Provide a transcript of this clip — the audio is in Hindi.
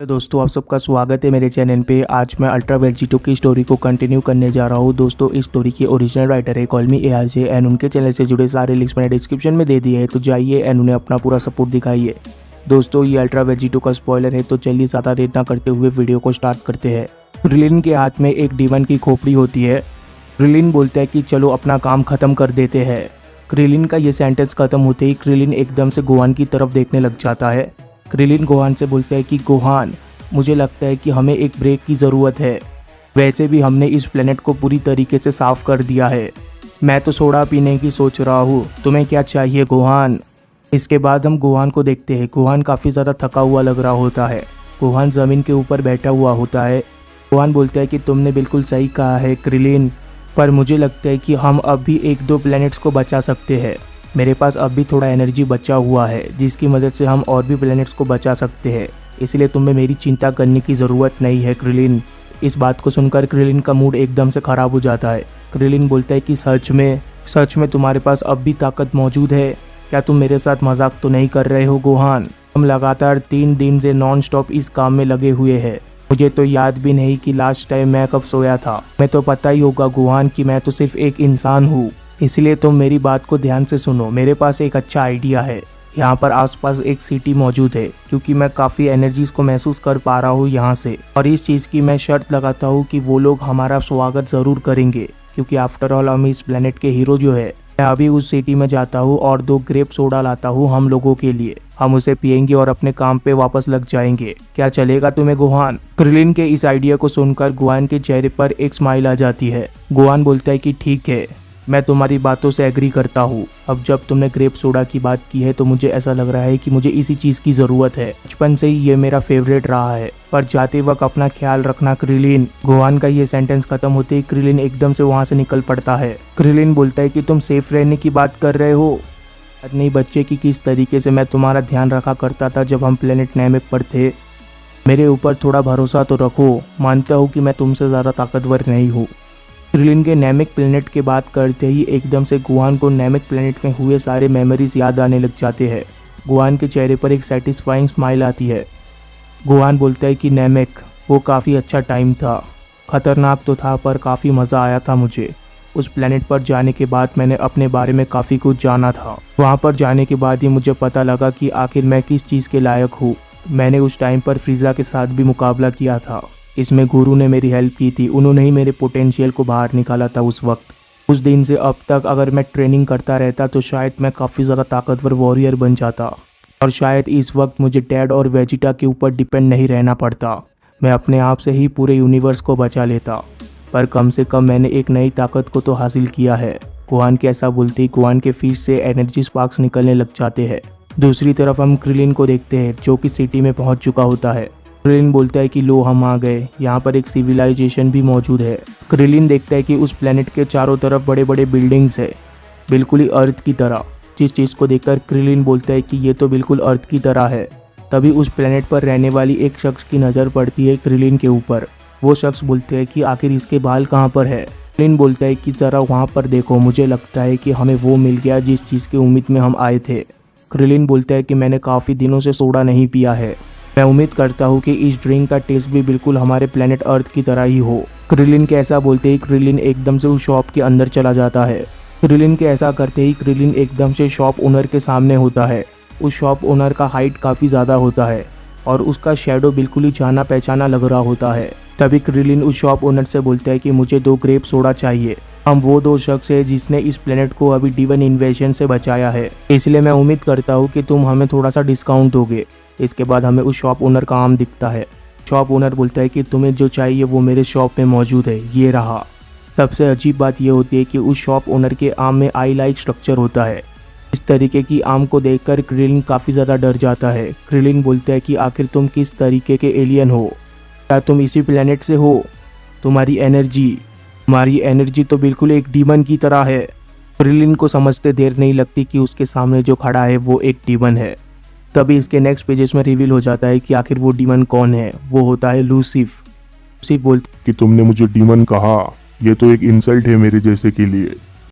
तो दोस्तों आप सबका स्वागत है मेरे चैनल पे। आज मैं अल्ट्रा वेजिटो की स्टोरी को कंटिन्यू करने जा रहा हूँ। दोस्तों इस स्टोरी के ओरिजिनल राइटर है कॉलमी एआरजे एंड उनके चैनल से जुड़े सारे लिंक्स मैंने डिस्क्रिप्शन में दे दिए हैं, तो जाइए एंड उन्हें अपना पूरा सपोर्ट दिखाइए। दोस्तों ये अल्ट्रा वेजिटो का स्पॉइलर है, तो चलिए ज़्यादा देर ना करते हुए वीडियो को स्टार्ट करते हैं। क्रिलिन के हाथ में एक डीमन की खोपड़ी होती है। क्रिलिन बोलता है कि चलो अपना काम खत्म कर देते हैं। क्रिलिन का ये सेंटेंस खत्म होते ही क्रिलिन एकदम से गोहान की तरफ देखने लग जाता है। क्रिलिन गोहान से बोलता है कि गोहान, मुझे लगता है कि हमें एक ब्रेक की ज़रूरत है। वैसे भी हमने इस प्लेनेट को पूरी तरीके से साफ कर दिया है। मैं तो सोडा पीने की सोच रहा हूँ, तुम्हें क्या चाहिए गोहान? इसके बाद हम गोहान को देखते हैं। गोहान काफ़ी ज़्यादा थका हुआ लग रहा होता है। गोहान ज़मीन के ऊपर बैठा हुआ होता है। गोहान बोलता है कि तुमने बिल्कुल सही कहा है क्रिलिन, पर मुझे लगता है कि हम अब भी एक दो प्लैनेट्स को बचा सकते हैं। मेरे पास अब भी थोड़ा एनर्जी बचा हुआ है जिसकी मदद से हम और भी प्लैनेट्स को बचा सकते हैं, इसलिए तुम्हें मेरी चिंता करने की ज़रूरत नहीं है क्रिलिन। इस बात को सुनकर क्रिलिन का मूड एकदम से ख़राब हो जाता है। क्रिलिन बोलता है कि सच में तुम्हारे पास अब भी ताकत मौजूद है? क्या तुम मेरे साथ मजाक तो नहीं कर रहे हो गोहान? हम लगातार 3 दिन से नॉन स्टॉप इस काम में लगे हुए हैं। मुझे तो याद भी नहीं कि लास्ट टाइम मैं कब सोया था। मैं तो पता ही होगा गोहान कि मैं तो सिर्फ एक इंसान हूँ, इसलिए तुम मेरी बात को ध्यान से सुनो। मेरे पास एक अच्छा आइडिया है। यहाँ पर आसपास एक सिटी मौजूद है, क्योंकि मैं काफ़ी एनर्जीज को महसूस कर पा रहा हूँ यहाँ से, और इस चीज़ की मैं शर्त लगाता हूँ कि वो लोग हमारा स्वागत ज़रूर करेंगे, क्योंकि आफ्टर ऑल हम इस प्लेनेट के हीरो जो है। मैं अभी उस सिटी में जाता हूँ और 2 ग्रेप सोडा लाता हूँ हम लोगों के लिए। हम उसे पियेंगे और अपने काम पे वापस लग जाएंगे। क्या चलेगा तुम्हें गोहान? क्रिलिन के इस आइडिया को सुनकर गोहान के चेहरे पर एक स्माइल आ जाती है। गोहान बोलता है कि ठीक है, मैं तुम्हारी बातों से एग्री करता हूँ। अब जब तुमने ग्रेप सोडा की बात की है तो मुझे ऐसा लग रहा है कि मुझे इसी चीज़ की ज़रूरत है। बचपन से ही ये मेरा फेवरेट रहा है, पर जाते वक्त अपना ख्याल रखना क्रिलिन। गोहान का ये सेंटेंस खत्म होते ही क्रिलिन एकदम से वहाँ से निकल पड़ता है। क्रिलिन बोलता है कि तुम सेफ रहने की बात कर रहे हो? नहीं बच्चे की किस तरीके से मैं तुम्हारा ध्यान रखा करता था जब हम प्लेनेट नैमेक पर थे। मेरे ऊपर थोड़ा भरोसा तो रखो। मानता हूँ कि मैं तुमसे ज़्यादा ताकतवर नहीं हूँ। क्रिलिन के नैमेक प्लेनेट की बात करते ही एकदम से गोहान को नैमेक प्लेनेट में हुए सारे मेमोरीज याद आने लग जाते हैं। गोहान के चेहरे पर एक सेटिस्फाइंग स्माइल आती है। गोहान बोलता है कि नैमेक, वो काफ़ी अच्छा टाइम था। खतरनाक तो था पर काफ़ी मज़ा आया था मुझे। उस प्लेनेट पर जाने के बाद मैंने अपने बारे में काफ़ी कुछ जाना था। वहाँ पर जाने के बाद ही मुझे पता लगा कि आखिर मैं किस चीज़ के लायक हूँ। मैंने उस टाइम पर फ्रीज़ा के साथ भी मुकाबला किया था। इसमें गुरु ने मेरी हेल्प की थी। उन्होंने ही मेरे पोटेंशियल को बाहर निकाला था उस वक्त। उस दिन से अब तक अगर मैं ट्रेनिंग करता रहता तो शायद मैं काफ़ी ज़्यादा ताकतवर वॉरियर बन जाता, और शायद इस वक्त मुझे डैड और वेजिटा के ऊपर डिपेंड नहीं रहना पड़ता। मैं अपने आप से ही पूरे यूनिवर्स को बचा लेता। पर कम से कम मैंने एक नई ताकत को तो हासिल किया है। गोहान के ऐसा बोलते ही गोहान के फीस से एनर्जी स्पार्क्स निकलने लग जाते हैं। दूसरी तरफ हम क्रिलिन को देखते हैं जो कि सिटी में पहुंच चुका होता है। क्रिलिन बोलता है कि लो हम आ गए। यहाँ पर एक सिविलाइजेशन भी मौजूद है। क्रिलिन देखता है कि उस प्लेनेट के चारों तरफ बड़े बड़े बिल्डिंग्स है, बिल्कुल ही अर्थ की तरह। जिस चीज़ को देखकर क्रिलिन बोलता है कि ये तो बिल्कुल अर्थ की तरह है। तभी उस प्लेनेट पर रहने वाली एक शख्स की नज़र पड़ती है क्रिलिन के ऊपर। वो शख्स बोलते हैं कि आखिर इसके बाल कहाँ पर है? क्रिलिन बोलता है कि ज़रा वहाँ पर देखो, मुझे लगता है कि हमें वो मिल गया जिस चीज़ की उम्मीद में हम आए थे। क्रिलिन बोलता है कि मैंने काफ़ी दिनों से सोडा नहीं पिया है। मैं उम्मीद करता हूँ कि इस ड्रिंक का टेस्ट भी बिल्कुल हमारे प्लेनेट अर्थ की तरह ही हो। क्रिलिन के ऐसा बोलते ही क्रिलिन एकदम से उस शॉप के अंदर चला जाता है। क्रिलिन के ऐसा करते ही क्रिलिन एकदम से शॉप ओनर के सामने होता है। उस शॉप ओनर का हाइट काफ़ी ज़्यादा होता है और उसका शेडो बिल्कुल ही जाना पहचाना लग रहा होता है। तभी क्रिलिन उस शॉप ओनर से बोलता है कि मुझे 2 ग्रेप सोडा चाहिए। हम वो 2 शख्स है जिसने इस प्लेनेट को अभी डिवन इन्वेजन से बचाया है, इसलिए मैं उम्मीद करता हूँ कि तुम हमें थोड़ा सा डिस्काउंट दोगे। इसके बाद हमें उस शॉप ओनर का आम दिखता है। शॉप ओनर बोलता है कि तुम्हें जो चाहिए वो मेरे शॉप में मौजूद है, ये रहा। सबसे अजीब बात यह होती है कि उस शॉप ओनर के आम में आई लाइक स्ट्रक्चर होता है। इस तरीके की आम को देखकर क्रिलिन काफ़ी ज़्यादा डर जाता है। क्रिलिन बोलता है कि आखिर तुम किस तरीके के एलियन हो? क्या तुम इसी प्लेनेट से हो? तुम्हारी एनर्जी तो बिल्कुल एक डीमन की तरह है। क्रिलिन को समझते देर नहीं लगती कि उसके सामने जो खड़ा है वो एक डीमन है। तभी इसके नेक्स्ट पेजेस में रिवील हो जाता है कि आखिर वो डीमन कौन है। वो होता है लूसिफ। लूसिफ बोलता कि तुमने मुझे डीमन कहा, यह तो एक इंसल्ट है मेरे जैसे के लिए।